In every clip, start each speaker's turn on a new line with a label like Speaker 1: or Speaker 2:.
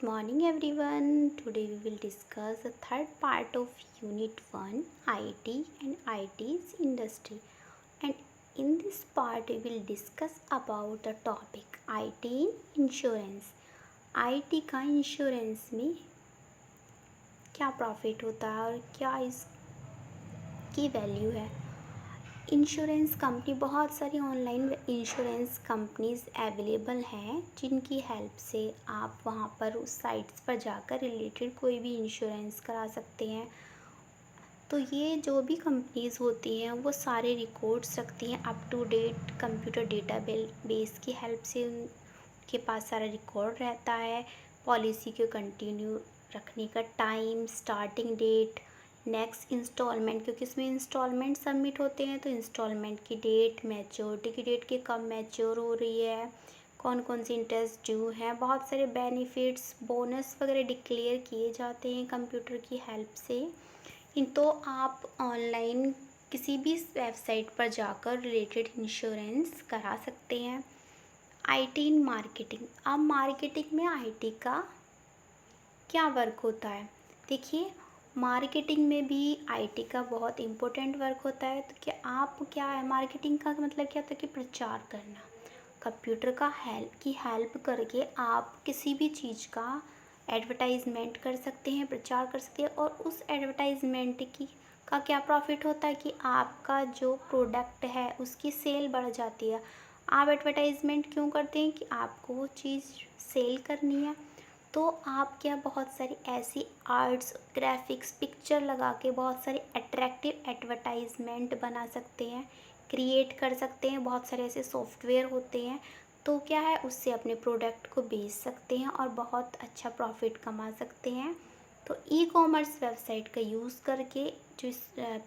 Speaker 1: Morning everyone. Today we will discuss the third part of Unit 1 IT and IT's industry. And in this part we will discuss about the topic IT in insurance. IT का insurance में क्या profit होता है और क्या इसकी value है। Insurance company, बहुत सारी ऑनलाइन इंश्योरेंस कंपनीज अवेलेबल हैं जिनकी हेल्प से आप वहाँ पर उस साइट्स पर जाकर रिलेटेड कोई भी इंश्योरेंस करा सकते हैं। तो ये जो भी कंपनीज होती हैं वो सारे रिकॉर्ड्स रखती हैं up to date computer database की हेल्प से। उनके पास सारा रिकॉर्ड रहता है, पॉलिसी को कंटिन्यू रखने का time, starting date, next instalment, क्योंकि इसमें इंस्टॉलमेंट सबमिट होते हैं तो इंस्टॉलमेंट की डेट, मैच्योरिटी की डेट कि कब मैच्योर हो रही है, कौन कौन सी इंटरेस्ट ड्यू है, बहुत सारे बेनिफिट्स, बोनस वगैरह डिक्लेयर किए जाते हैं कंप्यूटर की हेल्प से। इन तो आप ऑनलाइन किसी भी वेबसाइट पर जाकर रिलेटेड इंश्योरेंस करा सकते हैं। IT in marketing. अब मार्केटिंग में आईटी का क्या वर्क होता है? देखिए, मार्केटिंग में भी आईटी का बहुत इम्पोर्टेंट वर्क होता है। तो क्या है मार्केटिंग का मतलब क्या होता है कि प्रचार करना। कंप्यूटर का हेल्प करके आप किसी भी चीज़ का एडवर्टाइजमेंट कर सकते हैं, प्रचार कर सकते हैं। और उस एडवर्टाइजमेंट की का क्या प्रॉफिट होता है कि आपका जो प्रोडक्ट है उसकी सेल बढ़ जाती है। आप एडवर्टाइजमेंट क्यों करते हैं? कि आपको वो चीज़ सेल करनी है। तो आप क्या बहुत सारी ऐसी आर्ट्स, ग्राफिक्स, पिक्चर लगा के बहुत सारे अट्रैक्टिव एडवर्टाइजमेंट बना सकते हैं, क्रिएट कर सकते हैं। बहुत सारे ऐसे सॉफ्टवेयर होते हैं, तो क्या है उससे अपने प्रोडक्ट को बेच सकते हैं और बहुत अच्छा प्रॉफिट कमा सकते हैं। तो ई कॉमर्स वेबसाइट का यूज़ करके जो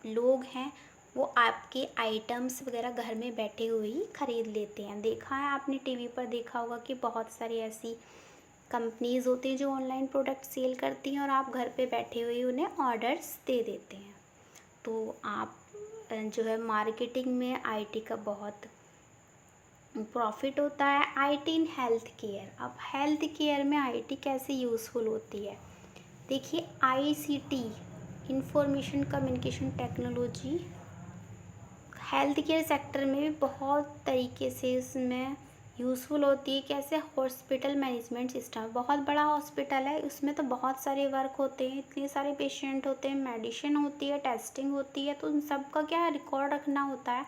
Speaker 1: लोग हैं वो आपके आइटम्स वगैरह घर में बैठे हुए ही ख़रीद लेते हैं। देखा है आपने, टीवी पर देखा होगा कि बहुत सारी ऐसी कंपनीज़ होती हैं जो ऑनलाइन प्रोडक्ट सेल करती हैं और आप घर पे बैठे हुए उन्हें ऑर्डर्स दे देते हैं। तो आप जो है मार्केटिंग में आईटी का बहुत प्रॉफिट होता है। IT in health care. अब हेल्थ केयर में आईटी कैसे यूज़फुल होती है? देखिए, ICT, information communication technology, health care sector में भी बहुत तरीके से इसमें यूज़फुल होती है। कैसे? हॉस्पिटल मैनेजमेंट सिस्टम, बहुत बड़ा हॉस्पिटल है, उसमें तो बहुत सारे वर्क होते हैं, इतने सारे पेशेंट होते हैं, मेडिसिन होती है, टेस्टिंग होती है, तो उन सब का क्या है रिकॉर्ड रखना होता है।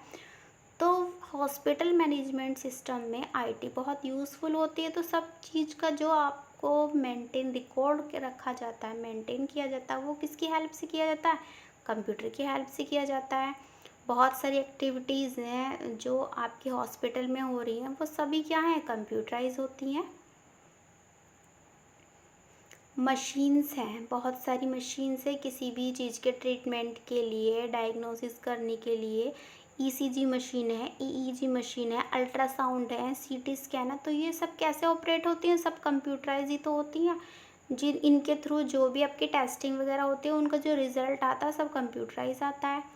Speaker 1: तो हॉस्पिटल मैनेजमेंट सिस्टम में आईटी बहुत यूज़फुल होती है। तो सब चीज़ का जो आपको मेंटेन रिकॉर्ड के रखा जाता है, मेंटेन किया जाता है, वो किसकी हेल्प से किया जाता है? कंप्यूटर की हेल्प से किया जाता है। बहुत सारी एक्टिविटीज़ हैं जो आपके हॉस्पिटल में हो रही हैं, वो सभी क्या हैं? कंप्यूटराइज होती हैं। मशीन्स हैं, बहुत सारी मशीन्स है किसी भी चीज़ के ट्रीटमेंट के लिए, डायग्नोसिस करने के लिए। ईसीजी मशीन है, ईईजी मशीन है, अल्ट्रासाउंड है, सीटी स्कैन है। तो ये सब कैसे ऑपरेट होती हैं? सब कंप्यूटराइज ही तो होती हैं। जिन इनके थ्रू जो भी आपकी टेस्टिंग वगैरह होती है उनका जो रिजल्ट आता है सब कंप्यूटराइज आता है।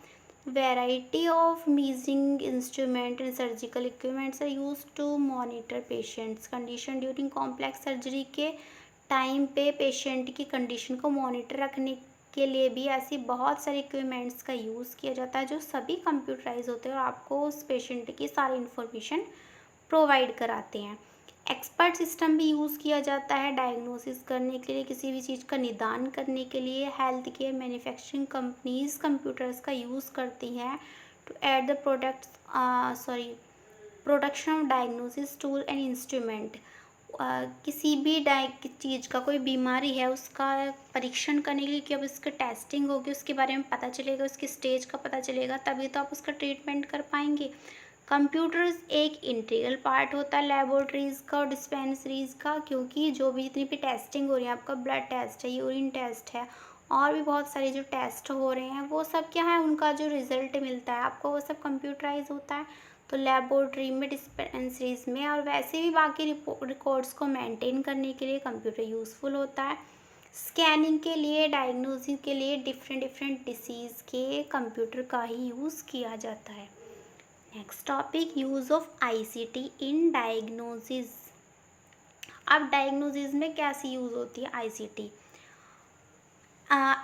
Speaker 1: Variety of imaging instruments and surgical equipments are used to monitor patients condition during complex surgery के टाइम पे पेशेंट की कंडीशन को मॉनिटर रखने के लिए भी ऐसी बहुत सारे इक्विपमेंट्स का यूज़ किया जाता है जो सभी कंप्यूटराइज होते हैं और आपको उस पेशेंट की सारी इन्फॉर्मेशन प्रोवाइड कराते हैं। एक्सपर्ट सिस्टम भी यूज़ किया जाता है डायग्नोसिस करने के लिए, किसी भी चीज़ का निदान करने के लिए। Health care manufacturing companies computers का यूज़ करती हैं to aid the production of diagnosis tool and instrument. किसी भी चीज़ का, कोई बीमारी है उसका परीक्षण करने के लिए कि अब इसका टेस्टिंग होगी, उसके बारे में पता चलेगा, उसकी स्टेज का पता चलेगा, तभी तो आप उसका ट्रीटमेंट कर पाएंगे। कंप्यूटर्स एक इंटीग्रल पार्ट होता है लेबोरेटरीज़ का और डिस्पेंसरीज़ का, क्योंकि जो भी जितनी भी टेस्टिंग हो रही है, आपका ब्लड टेस्ट है, यूरिन टेस्ट है, और भी बहुत सारे जो टेस्ट हो रहे हैं वो सब क्या है, उनका जो रिज़ल्ट मिलता है आपको वो सब कंप्यूटराइज होता है। तो लेबोरेटरी में, डिस्पेंसरीज में, और वैसे भी बाकी रिकॉर्ड्स को मेंटेन करने के लिए कंप्यूटर यूज़फुल होता है। स्कैनिंग के लिए, डायग्नोसिस के लिए, डिफरेंट डिफरेंट डिसीज़ के कंप्यूटर का ही यूज़ किया जाता है। Next topic, use of ICT in diagnosis. अब डायग्नोसिस में कैसी यूज़ होती है ICT?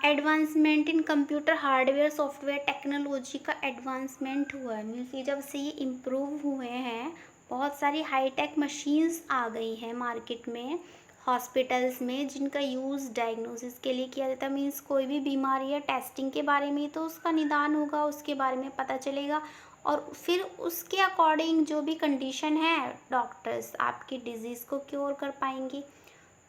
Speaker 1: Advancement in computer hardware software technology का एडवांसमेंट हुआ है, मीन्स ये जब से ये इम्प्रूव हुए हैं, बहुत सारी हाईटेक मशीन्स आ गई हैं मार्केट में, हॉस्पिटल्स में, जिनका यूज़ डायग्नोसिस के लिए किया जाता है। मीन्स कोई भी बीमारी है, टेस्टिंग के बारे में तो उसका निदान होगा, उसके बारे में पता चलेगा और फिर उसके अकॉर्डिंग जो भी कंडीशन है डॉक्टर्स आपकी डिजीज़ को क्योर कर पाएंगे।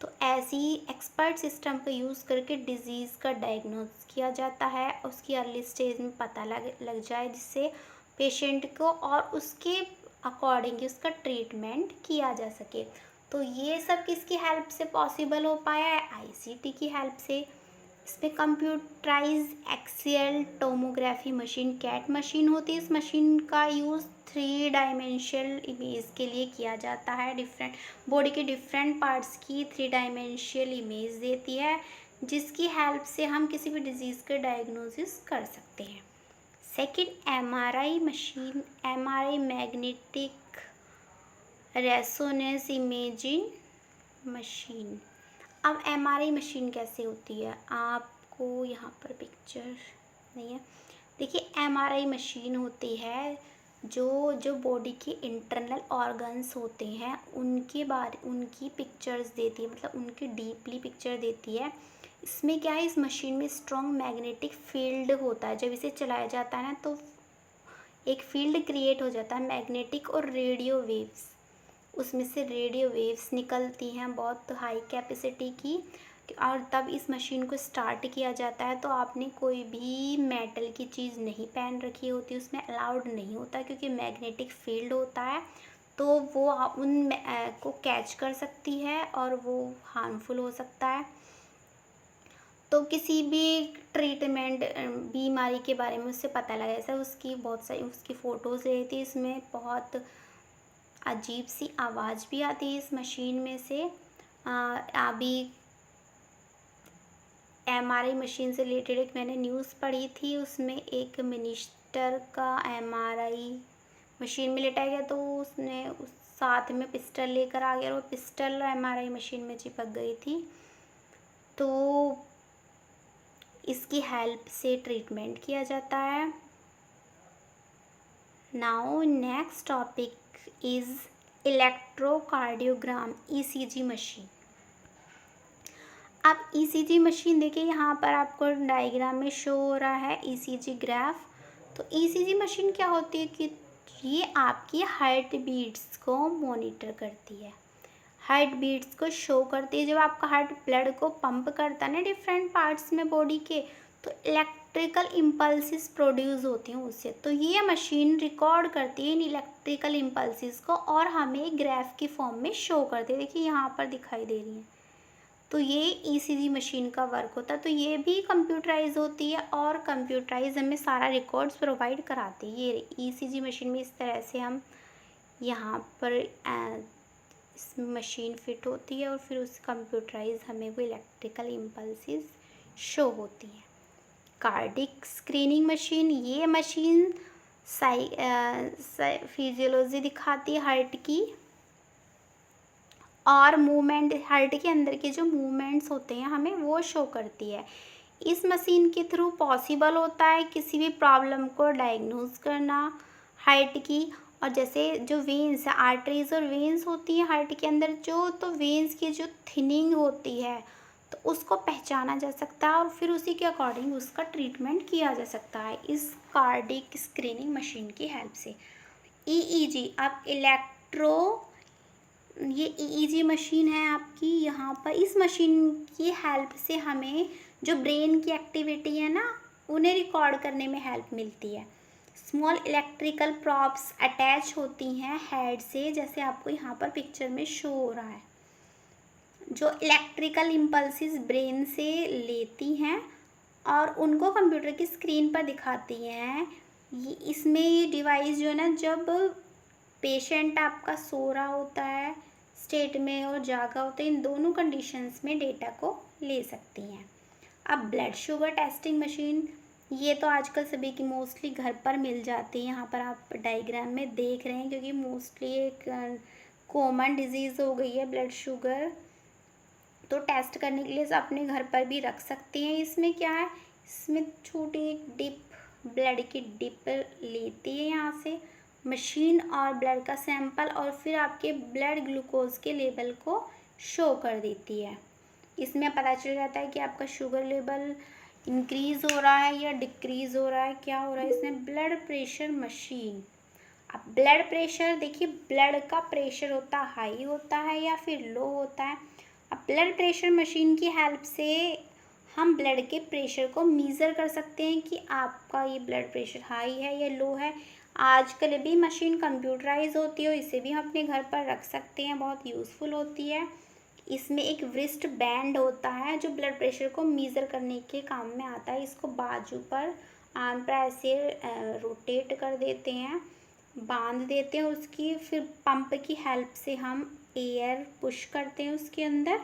Speaker 1: तो ऐसी एक्सपर्ट सिस्टम का यूज़ करके डिज़ीज़ का डायग्नोस किया जाता है, उसकी अर्ली स्टेज में पता लग जाए, जिससे पेशेंट को और उसके अकॉर्डिंग उसका ट्रीटमेंट किया जा सके। तो ये सब किसकी हेल्प से पॉसिबल हो पाया है? आईसीटी की हेल्प से। इसमें computerise axial tomography machine, CAT machine होती है। इस मशीन का यूज़ 3 डायमेंशनल इमेज के लिए किया जाता है। डिफरेंट बॉडी के डिफरेंट पार्ट्स की 3 डायमेंशनल इमेज देती है, जिसकी हेल्प से हम किसी भी डिजीज़ का डायग्नोसिस कर सकते हैं। Second, MRI machine, MRI magnetic resonance imaging machine. अब एमआरआई मशीन कैसे होती है, आपको यहाँ पर पिक्चर नहीं है, देखिए एमआरआई मशीन होती है जो जो बॉडी के इंटरनल ऑर्गन्स होते हैं उनकी पिक्चर्स देती है, मतलब उनकी डीपली पिक्चर देती है। इसमें क्या है, इस मशीन में स्ट्रॉन्ग मैग्नेटिक फील्ड होता है, जब इसे चलाया जाता है ना तो एक फील्ड क्रिएट हो जाता है मैग्नेटिक, और रेडियो वेव्स, उसमें से रेडियो वेव्स निकलती हैं बहुत हाई कैपेसिटी की। और तब इस मशीन को स्टार्ट किया जाता है तो आपने कोई भी मेटल की चीज़ नहीं पहन रखी होती, उसमें अलाउड नहीं होता, क्योंकि मैग्नेटिक फील्ड होता है तो वो उन को कैच कर सकती है और वो हार्मफुल हो सकता है। तो किसी भी ट्रीटमेंट बीमारी के बारे में उससे पता लगा, ऐसा उसकी बहुत सारी उसकी फ़ोटोज़ रही थी। इसमें बहुत अजीब सी आवाज़ भी आती है इस मशीन में से। अभी एमआरआई मशीन से रिलेटेड एक मैंने न्यूज़ पढ़ी थी, उसमें एक मिनिस्टर का एमआरआई मशीन में लेटाया गया तो उसने उस साथ में पिस्टल लेकर आ गया और वो पिस्टल एमआरआई मशीन में चिपक गई थी। तो इसकी हेल्प से ट्रीटमेंट किया जाता है। Now next topic is electrocardiogram, ECG machine. अब ईसीजी मशीन देखिए, यहाँ पर आपको डायग्राम में शो हो रहा है ईसीजी ग्राफ। तो ईसीजी मशीन क्या होती है कि ये आपकी हार्ट बीट्स को मॉनिटर करती है, हार्ट बीट्स को शो करती है। जब आपका हार्ट ब्लड को पंप करता है ना डिफरेंट पार्ट्स में बॉडी के, तो इलेक्ट्रिकल इम्पल्सिस प्रोड्यूस होती हैं उससे। तो ये मशीन रिकॉर्ड करती है इन इलेक्ट्रिकल इम्पल्सिस को और हमें ग्राफ की फॉर्म में शो करती है। देखिए यहाँ पर दिखाई दे रही है। तो ये ईसीजी मशीन का वर्क होता है। तो ये भी कंप्यूटराइज होती है और कंप्यूटराइज हमें सारा रिकॉर्ड्स प्रोवाइड कराती है। ये ईसीजी मशीन में इस तरह से हम यहाँ पर इसमें मशीन फिट होती है और फिर उस कंप्यूटराइज हमें वो इलेक्ट्रिकल इम्पल्सिस शो होती है। कार्डिक स्क्रीनिंग मशीन, ये मशीन फिजियोलॉजी दिखाती है हार्ट की और मूवमेंट, हार्ट के अंदर के जो मूवमेंट्स होते हैं हमें वो शो करती है। इस मशीन के थ्रू पॉसिबल होता है किसी भी प्रॉब्लम को डायग्नोज करना हार्ट की। और जैसे जो वेन्स, आर्टरीज और वेन्स होती हैं हार्ट के अंदर जो, तो वेन्स की जो थिनिंग होती है तो उसको पहचाना जा सकता है और फिर उसी के अकॉर्डिंग उसका ट्रीटमेंट किया जा सकता है इस कार्डिक स्क्रीनिंग मशीन की हेल्प से। ईईजी, अब ये ईईजी मशीन है आपकी यहाँ पर। इस मशीन की हेल्प से हमें जो ब्रेन की एक्टिविटी है ना उन्हें रिकॉर्ड करने में हेल्प मिलती है। स्मॉल इलेक्ट्रिकल प्रॉप्स अटैच होती हैं हेड से, जैसे आपको यहाँ पर पिक्चर में शो हो रहा है, जो इलेक्ट्रिकल इम्पल्सिस ब्रेन से लेती हैं और उनको कंप्यूटर की स्क्रीन पर दिखाती हैं। इसमें ये डिवाइस जो है ना, जब पेशेंट आपका सो रहा होता है स्टेट में और जागा होता है, इन दोनों कंडीशंस में डेटा को ले सकती हैं। अब ब्लड शुगर टेस्टिंग मशीन, ये तो आजकल सभी की मोस्टली घर पर मिल जाती है। यहाँ पर आप डायग्राम में देख रहे हैं, क्योंकि मोस्टली एक कॉमन डिजीज़ हो गई है ब्लड शुगर, तो टेस्ट करने के लिए अपने घर पर भी रख सकते हैं। इसमें क्या है, इसमें छोटी एक डिप, ब्लड की डिप लेती है यहाँ से मशीन और ब्लड का सैंपल, और फिर आपके ब्लड ग्लूकोज के लेवल को शो कर देती है। इसमें पता चल जाता है कि आपका शुगर लेवल इंक्रीज़ हो रहा है या डिक्रीज़ हो रहा है, क्या हो रहा है। इसमें ब्लड प्रेशर मशीन, अब ब्लड प्रेशर देखिए, ब्लड का प्रेशर होता हाई होता है या फिर लो होता है। अब ब्लड प्रेशर मशीन की हेल्प से हम ब्लड के प्रेशर को मीज़र कर सकते हैं कि आपका ये ब्लड प्रेशर हाई है या लो है। आजकल भी मशीन कंप्यूटराइज होती है, इसे भी हम अपने घर पर रख सकते हैं, बहुत यूज़फुल होती है। इसमें एक रिस्ट बैंड होता है जो ब्लड प्रेशर को मीज़र करने के काम में आता है। इसको बाजू पर आर्म पर ऐसे रोटेट कर देते हैं, बांध देते हैं उसकी, फिर पंप की हेल्प से हम एयर पुश करते हैं उसके अंदर।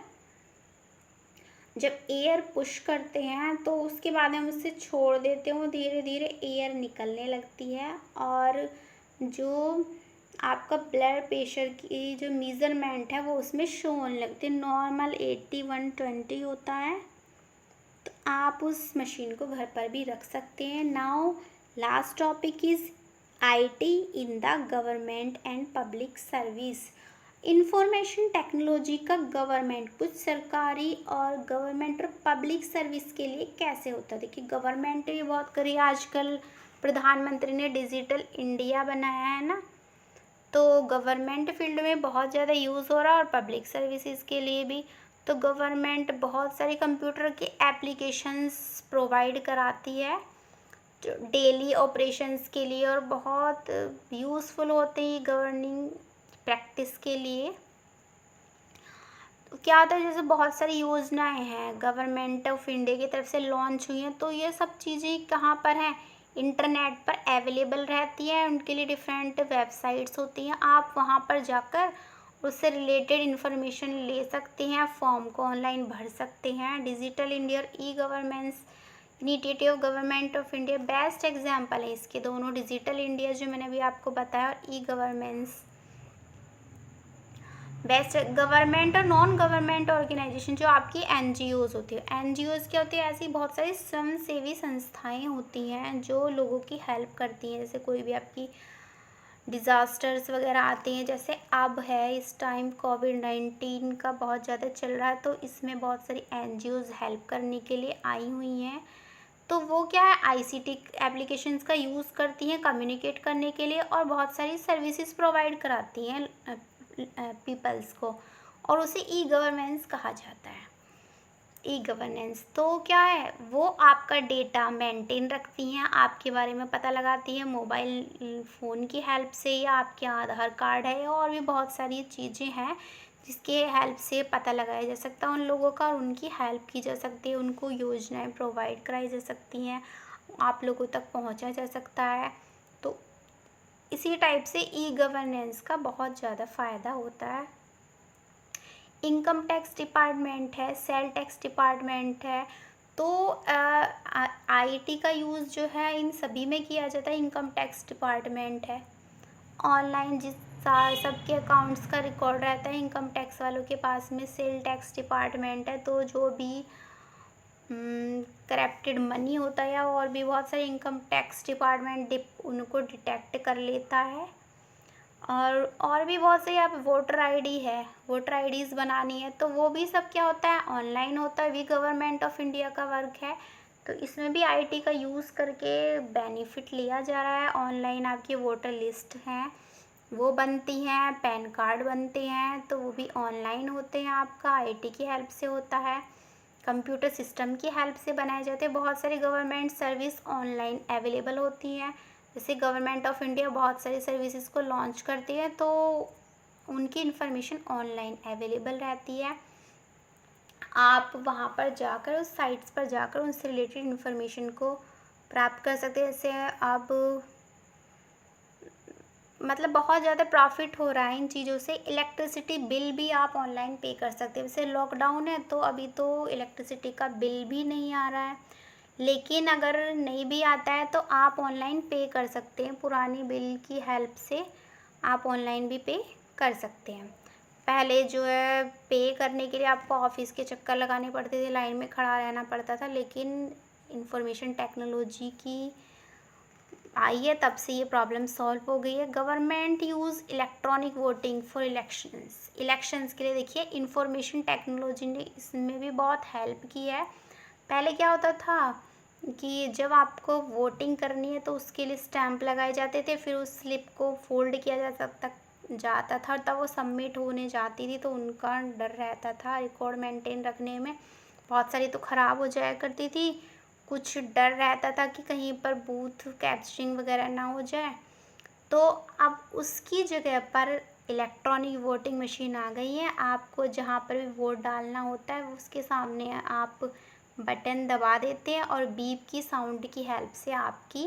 Speaker 1: जब एयर पुश करते हैं तो उसके बाद हम उसे छोड़ देते हैं, धीरे धीरे एयर निकलने लगती है, और जो आपका ब्लड प्रेशर की जो मेज़रमेंट है वो उसमें शो होने लगती है। नॉर्मल 80/120 होता है। तो आप उस मशीन को घर पर भी रख सकते हैं। Now last topic is IT in the government and public service. Information technology का गवर्नमेंट, कुछ सरकारी और गवर्नमेंट और पब्लिक सर्विस के लिए कैसे होता है। देखिए, गवर्नमेंट भी बहुत करी आजकल, प्रधानमंत्री ने डिजिटल इंडिया बनाया है ना, तो गवर्नमेंट फील्ड में बहुत ज़्यादा यूज़ हो रहा है, और पब्लिक सर्विसेज के लिए भी। तो गवर्नमेंट बहुत सारी कंप्यूटर के एप्लीकेशंस प्रोवाइड कराती है जो डेली ऑपरेशंस के लिए, और बहुत यूज़फुल होते हैं गवर्निंग प्रैक्टिस के लिए। तो क्या होता है, जैसे बहुत सारी योजनाएं हैं गवर्नमेंट ऑफ इंडिया की तरफ से लॉन्च हुई हैं, तो ये सब चीज़ें कहाँ पर हैं, इंटरनेट पर अवेलेबल रहती है। उनके लिए डिफरेंट वेबसाइट्स होती हैं, आप वहाँ पर जाकर उससे रिलेटेड इन्फॉर्मेशन ले सकते हैं, फॉर्म को ऑनलाइन भर सकते हैं। डिजिटल इंडिया और e governance initiative government of India best example है इसके दोनों। डिजिटल इंडिया जो मैंने अभी आपको बताया, और ई गवर्नेंस बेस्ट। गवर्नमेंट और नॉन गवर्नमेंट ऑर्गेनाइजेशन जो आपकी एनजीओज होती है, एनजीओज क्या होती है, ऐसी बहुत सारी स्वयंसेवी संस्थाएं होती हैं जो लोगों की हेल्प करती हैं। जैसे कोई भी आपकी डिज़ास्टर्स वगैरह आते हैं, जैसे अब है इस टाइम कोविड-19 का बहुत ज़्यादा चल रहा है, तो इसमें बहुत सारी एनजीओज हेल्प करने के लिए आई हुई हैं। तो वो क्या है, आईसीटी एप्लीकेशंस का यूज़ करती हैं कम्युनिकेट करने के लिए, और बहुत सारी सर्विसेज प्रोवाइड कराती हैं पीपल्स को, और उसे ई गवर्नेंस कहा जाता है। ई गवर्नेंस तो क्या है, वो आपका डेटा मेंटेन रखती हैं, आपके बारे में पता लगाती है मोबाइल फ़ोन की हेल्प से, या आपके आधार कार्ड है, और भी बहुत सारी चीज़ें हैं जिसके हेल्प से पता लगाया जा सकता है उन लोगों का, और उनकी हेल्प की जा सकती है, उनको योजनाएं प्रोवाइड कराई जा सकती हैं, आप लोगों तक पहुंचा जा सकता है। तो इसी टाइप से ई गवर्नेंस का बहुत ज़्यादा फ़ायदा होता है। इनकम टैक्स डिपार्टमेंट है, सेल टैक्स डिपार्टमेंट है, तो आईटी का यूज़ जो है इन सभी में किया जाता है। इनकम टैक्स डिपार्टमेंट है, ऑनलाइन जिस सबके अकाउंट्स का रिकॉर्ड रहता है इनकम टैक्स वालों के पास में। सेल टैक्स डिपार्टमेंट है, तो जो भी करप्टेड मनी होता है, और भी बहुत सारे इनकम टैक्स डिपार्टमेंट उनको डिटेक्ट कर लेता है। और भी बहुत से, आप वोटर आईडी है, वोटर आईडीज़ बनानी है, तो वो भी सब क्या होता है, ऑनलाइन होता है, भी गवर्नमेंट ऑफ इंडिया का वर्क है। तो इसमें भी आईटी का यूज़ करके बेनिफिट लिया जा रहा है। ऑनलाइन आपकी वोटर लिस्ट हैं वो बनती हैं, पैन कार्ड बनते हैं, तो वो भी ऑनलाइन होते हैं, आपका आईटी की हेल्प से होता है, कंप्यूटर सिस्टम की हेल्प से बनाए जाते हैं। बहुत सारी गवर्नमेंट सर्विस ऑनलाइन अवेलेबल होती हैं, जैसे गवर्नमेंट ऑफ इंडिया बहुत सारी सर्विसेज को लॉन्च करती है, तो उनकी इन्फॉर्मेशन ऑनलाइन अवेलेबल रहती है। आप वहाँ पर जाकर, उस साइट्स पर जाकर उनसे रिलेटेड इन्फॉर्मेशन को प्राप्त कर सकते हैं। जैसे अब मतलब बहुत ज़्यादा प्रॉफिट हो रहा है इन चीज़ों से। इलेक्ट्रिसिटी बिल भी आप ऑनलाइन पे कर सकते हैं। जैसे लॉकडाउन है, तो अभी तो इलेक्ट्रिसिटी का बिल भी नहीं आ रहा है, लेकिन अगर नहीं भी आता है तो आप ऑनलाइन पे कर सकते हैं, पुरानी बिल की हेल्प से आप ऑनलाइन भी पे कर सकते हैं। पहले जो है पे करने के लिए आपको ऑफ़िस के चक्कर लगाने पड़ते थे, लाइन में खड़ा रहना पड़ता था, लेकिन इंफॉर्मेशन टेक्नोलॉजी की आई है तब से ये प्रॉब्लम सॉल्व हो गई है। Government use electronic voting for elections के लिए देखिए इंफॉर्मेशन टेक्नोलॉजी ने इसमें भी बहुत हेल्प की है। पहले क्या होता था कि जब आपको वोटिंग करनी है तो उसके लिए स्टैंप लगाए जाते थे, फिर उस स्लिप को फोल्ड किया जाता था, तब वो सबमिट होने जाती थी, तो उनका डर रहता था रिकॉर्ड मेंटेन रखने में। बहुत सारी तो ख़राब हो जाया करती थी, कुछ डर रहता था कि कहीं पर बूथ कैप्चरिंग वगैरह ना हो जाए। तो अब उसकी जगह पर इलेक्ट्रॉनिक वोटिंग मशीन आ गई है। आपको जहाँ पर भी वोट डालना होता है उसके सामने आप बटन दबा देते हैं और बीप की साउंड की हेल्प से आपकी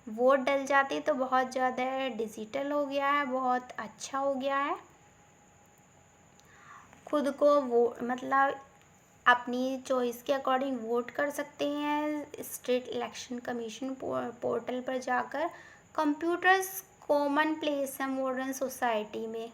Speaker 1: वोट डल जाती है। तो बहुत ज़्यादा डिजिटल हो गया है, बहुत अच्छा हो गया है। खुद को वो मतलब अपनी चॉइस के अकॉर्डिंग वोट कर सकते हैं स्टेट इलेक्शन कमीशन पोर्टल पर जाकर। कंप्यूटर्स कॉमन प्लेस है मॉडर्न सोसाइटी में।